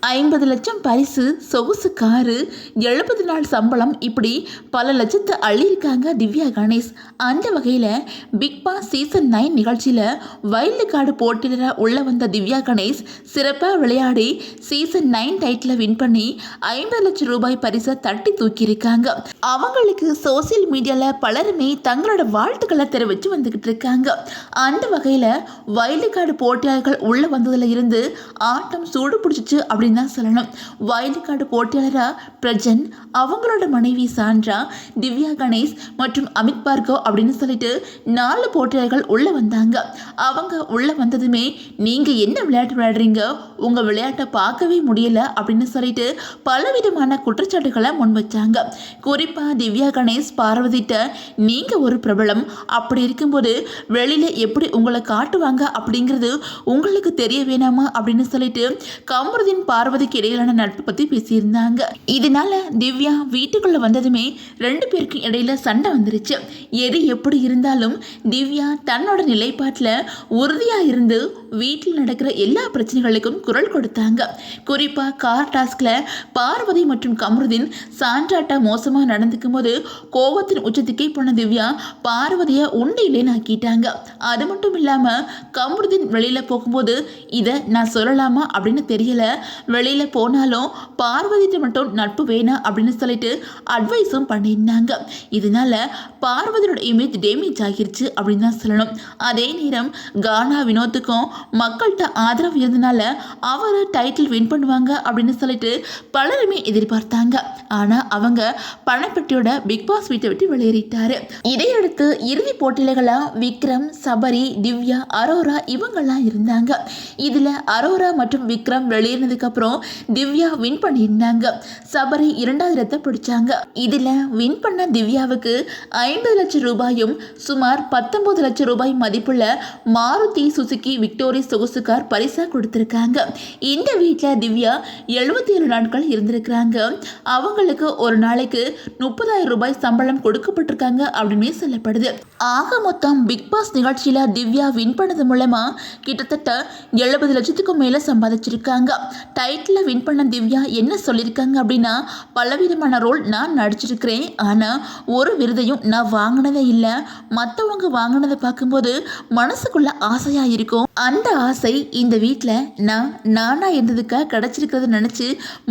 50 லட்சம் பரிசு, சொகுசு காரு, 70 நாள் சம்பளம், இப்படி பல லட்சத்தை அள்ளியிருக்காங்க திவ்யா கணேஷ். அந்த வகையில் பிக் பாஸ் சீசன் 9 நிகழ்ச்சியில் வைல்டு கார்டு போட்டியாளராக உள்ள வந்த திவ்யா கணேஷ் சிறப்பாக விளையாடி சீசன் 9 டைட்டில் வின் பண்ணி 50 லட்சம் ரூபாய் பரிசை தட்டி தூக்கியிருக்காங்க. அவங்களுக்கு சோசியல் மீடியாவில் பலருமே தங்களோட வாழ்த்துக்களை தெரிவித்து வந்துக்கிட்டு இருக்காங்க. அந்த வகையில் வைல்டு கார்டு போட்டியாளர்கள் உள்ள வந்ததில் இருந்து ஆட்டம் சூடு பிடிச்சிச்சு அப்படின்னு தான் சொல்லணும். வைல்டு கார்டு போட்டியாளராக பிரஜன், அவங்களோட மனைவி சாண்ட்ரா, திவ்யா கணேஷ் மற்றும் அமித் பார்கவ் அப்படின்னு சொல்லிட்டு 4 போட்டியாளர்கள் உள்ள வந்தாங்க. அவங்க உள்ள வந்ததுமே நீங்கள் என்ன விளையாட்டு விளையாடுறீங்க, உங்கள் விளையாட்டை பார்க்கவே முடியல அப்படின்னு சொல்லிட்டு பலவிதமான குற்றச்சாட்டுகளை முன் வச்சாங்க. குறிப்பாக திவ்யா கணேஷ் பார்வதிட்ட நீங்கள் ஒரு பிரபலம், அப்படி இருக்கும்போது வெளியில் எப்படி உங்களை காட்டுவாங்க அப்படிங்கிறது உங்களுக்கு தெரிய வேணாமா அப்படின்னு சொல்லிட்டு கமருதீன் பார்வதிக்கு இடையிலான நட்பு பற்றி பேசியிருந்தாங்க. இதனால திவ்யா வீட்டுக்குள்ளே வந்ததுமே 2 பேருக்கும் இடையில சண்டை வந்துருச்சு. எது எப்படி இருந்தாலும் திவ்யா தன்னோட நிலைப்பாட்டில் உறுதியாக இருந்து வீட்டில் நடக்கிற எல்லா பிரச்சனைகளுக்கும் குரல் கொடுத்தாங்க. குறிப்பாக கார் டாஸ்கில் பார்வதி மற்றும் கமருதீன் சாண்ட்ராட்டா மோசமாக நடந்துக்கும் போது கோபத்தின் உச்சத்துக்கே போன திவ்யா பார்வதியை உண்டையிலேன்னு ஆக்கிட்டாங்க. அது மட்டும் இல்லாமல் கமருதீன் வெளியில் போகும்போது இதை நான் சொல்லலாமா அப்படின்னு தெரியல, வெளியில் போனாலும் பார்வதிட்டு மட்டும் நட்பு வேணாம் அப்படின்னு சொல்லிட்டு அட்வைஸும் பண்ணியிருந்தாங்க. இதனால பார்வதியோட இமேஜ் டேமேஜ் ஆகிருச்சு அப்படின்னு தான் சொல்லணும். அதே நேரம் கானா வினோத்துக்கும் மக்கள்கிட்ட ஆதரவு இருந்தனால அவர் டைட்டில் வின் பண்ணுவாங்க அப்படின்னு சொல்லிட்டு பலருமே எதிர்பார்த்தாங்க. ஆனால் அவங்க பணப்பட்டியோட பிக் பாஸ் வீட்டை விட்டு வெளியேறிட்டாரு. இதையடுத்து இறுதி போட்டியாளர்களாக விக்ரம், சபரி, திவ்யா, அரோரா இவங்கெல்லாம் இருந்தாங்க. இதில் அரோரா மற்றும் விக்ரம் வெளியேறினதுக்கு அப்புறம் திவ்யா வின் பண்ணியிருந்தாங்க. சபரி 2வது இடத்தை பிடிச்சாங்க. இதில் வின் பண்ண திவ்யாவுக்கு 50 லட்சம் ரூபாயும் சுமார் 19 லட்சம் ரூபாய் மதிப்புள்ள மாருதி சுசுகி விக்டோரி சொகுசு கார் பரிசா கொடுத்துருக்காங்க. இந்த வீட்டில் திவ்யா 77 நாட்கள் இருந்திருக்கிறாங்க. அவங்களுக்கு ஒரு நாளைக்கு 30,000 ரூபாய் சம்பளம் கொடுக்கப்பட்டிருக்காங்க அப்படின்னு சொல்லப்படுது. ஆக மொத்தம் பிக் பாஸ் நிகழ்ச்சியில் திவ்யா வின் பண்ணது மூலமா கிட்டத்தட்ட 70 லட்சத்துக்கும் மேலே சம்பாதிச்சிருக்காங்க. டைட்டில் வின் பண்ண திவ்யா என்ன சொல்லியிருக்காங்க அப்படின்னா, பலவிதமான ரோல் நான் நடிச்சிருக்கிறேன், ஆனால் ஒரு விருதையும் நான் வாங்கினதே இல்லை. மற்றவங்க வாங்கினதை பார்க்கும்போது மனசுக்குள்ள ஆசையாக இருக்கும். அந்த ஆசை இந்த வீட்டில் நானாக இருந்ததுக்காக கிடச்சிருக்கிறத நினச்சி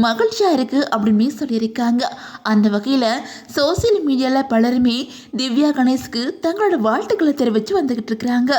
மகிழ்ச்சியாக இருக்குது அப்படின்னு சொல்லியிருக்காங்க. அந்த வகையில் சோசியல் மீடியாவில் பலருமே திவ்யா கணேஷ்க்கு தங்களோட வாழ்த்துக்களை தெரிவித்து வந்துக்கிட்டு இருக்கிறாங்க.